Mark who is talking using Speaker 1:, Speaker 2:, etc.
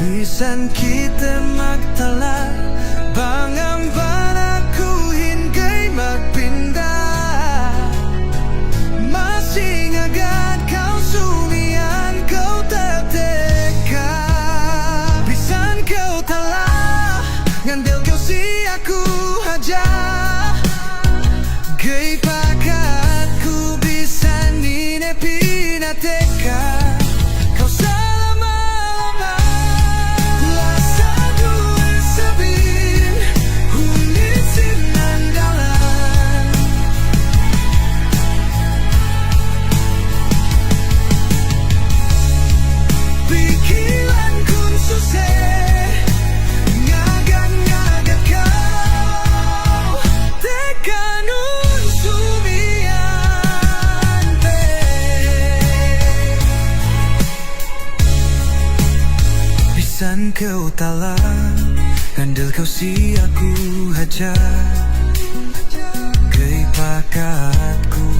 Speaker 1: Bisan kita magtala bang ang banakuhin kay magpindah. Masing agad kau sumian kau teka. Bisan kau tala ngandel kau si aku haja. Kay pakatku bisan nine pinateka. Bisan kau tala ngandel kau si aku haja. Kay pakatku